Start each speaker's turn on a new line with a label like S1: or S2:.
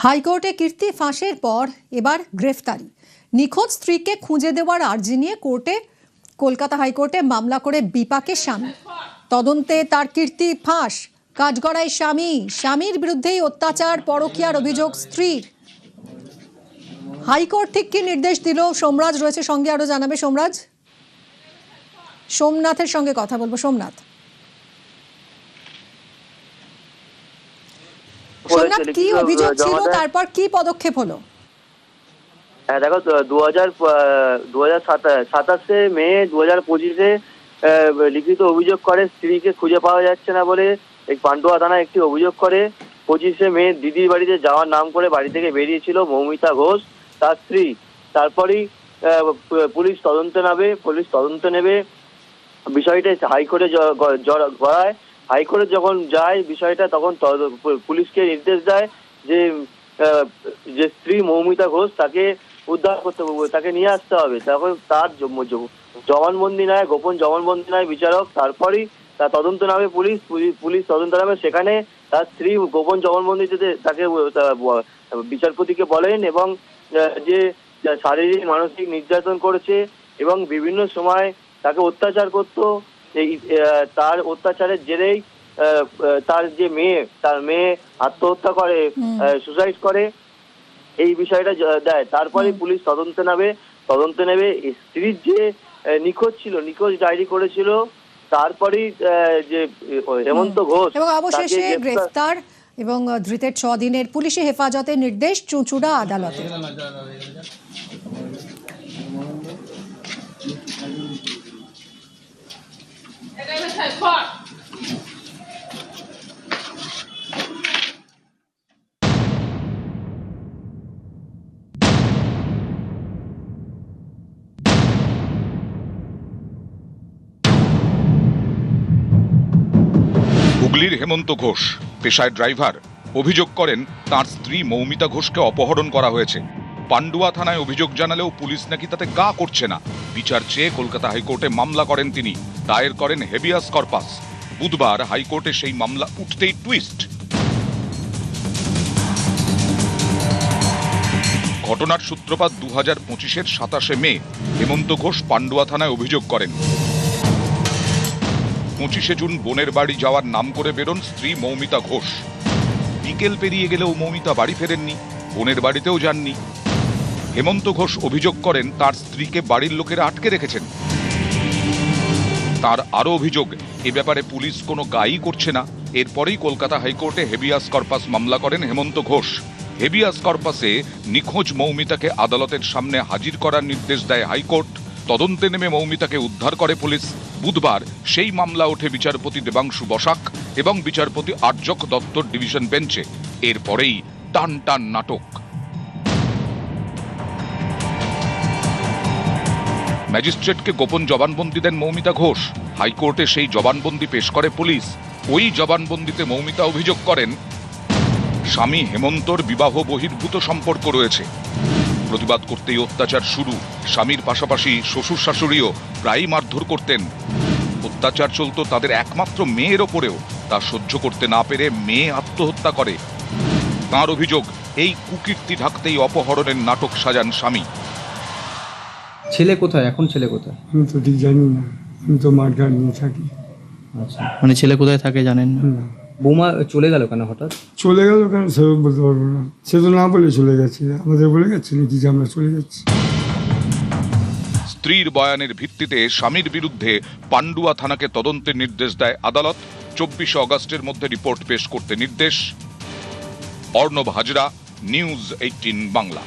S1: হাইকোর্টে কীর্তি ফাঁসের পর এবার গ্রেফতারি। নিখোঁজ স্ত্রীকে খুঁজে দেওয়ার আর্জি নিয়ে কলকাতা হাইকোর্টে মামলা করে বিপাকে স্বামী। তদন্তে তার কীর্তি ফাঁস। কাঠগড়ায় স্বামীর বিরুদ্ধেই অত্যাচার পরকীয়ার অভিযোগ স্ত্রীর। হাইকোর্ট ঠিক কি নির্দেশ দিল? সোমরাজ রয়েছে সঙ্গে, আরো জানাবে সোমনাথের সঙ্গে কথা বলবো। সোমনাথ, কি অভিযোগ ছিল, তারপর কি পদক্ষেপ হলো?
S2: হ্যাঁ দেখো, 27শে মে 2025-এ লিখিত অভিযোগ করে স্ত্রীকে খুঁজে পাওয়া যাচ্ছে না বলে এই পান্ডুয়া থানায় একটি অভিযোগ করে। 25শে মে দিদির বাড়িতে যাওয়ার নাম করে বাড়ি থেকে বেরিয়েছিল মৌমিতা ঘোষ, তার স্ত্রী। তারপরেই পুলিশ তদন্ত নেবে বিষয়টা হাইকোর্টে গড়ায়। হাইকোর্টে যখন যায় বিষয়টা, তখন পুলিশকে নির্দেশ দেয় যে স্ত্রী মৌমিতা ঘোষ তাকে উদ্ধার করতে হবে, তাকে নিয়ে আসতে হবে। তখন তার জবানবন্দি নেয়, গোপন জবানবন্দি নেয় বিচারক। তারপরেই তার তদন্ত নামে পুলিশ তদন্ত নামে। সেখানে তার স্ত্রী গোপন জবানবন্দিতে তাকে বিচারপতিকে বলেন এবং যে শারীরিক মানসিক নির্যাতন করেছে এবং বিভিন্ন সময় তাকে অত্যাচার করত। তার অত্যাচারের জেরেই তার মেয়ে আত্মহত্যা করে, সুসাইড করে, এই বিষয়টা দেয়। তারপরে পুলিশ তদন্ত নেবে স্ত্রীর যে নিখোঁজ ডায়েরি করেছিল। তারপরেই যে হেমন্ত ঘোষ
S1: এবং অবশেষে গ্রেফতার এবং ধৃতের 6 দিনের পুলিশি হেফাজতের নির্দেশ চুঁচুড়া আদালতে।
S3: হুগলির হেমন্ত ঘোষ পেশায় ড্রাইভার। অভিযোগ করেন তার স্ত্রী মৌমিতা ঘোষকে অপহরণ করা হয়েছে। পান্ডুয়া থানায় অভিযোগ জানালেও পুলিশ নাকি তাতে গা করছে না। বিচার চেয়ে কলকাতা হাইকোর্টে মামলা করেন তিনি। দায়ের করেন হেবিয়াস কর্পাস। বুধবার হাইকোর্টে সেই মামলা উঠতেই টুইস্ট। ঘটনার সূত্রপাত 2025-এর 27শে মে। হেমন্ত ঘোষ পান্ডুয়া থানায় অভিযোগ করেন। 25শে জুন বোনের বাড়ি যাওয়ার নাম করে বেরোন স্ত্রী মৌমিতা ঘোষ। বিকেল পেরিয়ে গেলেও মৌমিতা বাড়ি ফেরেননি, বোনের বাড়িতেও যাননি। হেমন্ত ঘোষ অভিযোগ করেন তার স্ত্রীকে বাড়ির লোকেরা আটকে রেখেছেন। তার আরও অভিযোগ, এ ব্যাপারে পুলিশ কোনো গায়ই করছে না। এরপরেই কলকাতা হাইকোর্টে হেবিয়াস কর্পাস মামলা করেন হেমন্ত ঘোষ। হেবিয়াস কর্পাসে নিখোঁজ মৌমিতাকে আদালতের সামনে হাজির করার নির্দেশ দেয় হাইকোর্ট। তদন্তে নেমে মৌমিতাকে উদ্ধার করে পুলিশ। বুধবার সেই মামলা ওঠে বিচারপতি দেবাংশু বসাক এবং বিচারপতি আর্যক দত্তর ডিভিশন বেঞ্চে। এরপরেই টান টান নাটক। ম্যাজিস্ট্রেটকে গোপন জবানবন্দি দেন মৌমিতা ঘোষ। হাইকোর্টে সেই জবানবন্দি পেশ করে পুলিশ। ওই জবানবন্দিতে মৌমিতা অভিযোগ করেন স্বামী হেমন্তর বিবাহ বহির্ভূত সম্পর্ক রয়েছে। প্রতিবাদ করতেই অত্যাচার শুরু। স্বামীর পাশাপাশি শ্বশুর শাশুড়িও প্রায়ই মারধর করতেন। অত্যাচার চলত তাদের একমাত্র মেয়ের ওপরেও। তা সহ্য করতে না পেরে মেয়ে আত্মহত্যা করে। তাঁর অভিযোগ, এই কুকীর্তি ঢাকতেই অপহরণের নাটক সাজান স্বামী।
S4: ছেলে কোথায় এখন? ছেলে কোথায়
S5: আমি তো ঠিক জানি না, আমি তো মাঠঘাট নিয়ে থাকি।
S4: আচ্ছা, মানে ছেলে কোথায় থাকে জানেন না? বৌমা চলে গেল কেন হঠাৎ?
S5: চলে গেল কেন সে বলতে পারবো না। সে তো না বলে চলে গেছে, আমাদের বলে গেছে নাকি যে আমরা চলে যাচ্ছি।
S3: স্ত্রীর বয়ানের ভিত্তিতে স্বামীর বিরুদ্ধে পান্ডুয়া থানাকে তদন্তের নির্দেশ দেয় আদালত। 24শে অগস্টের মধ্যে রিপোর্ট পেশ করতে নির্দেশ। অর্ণব হাজরা, নিউজ 18 বাংলা।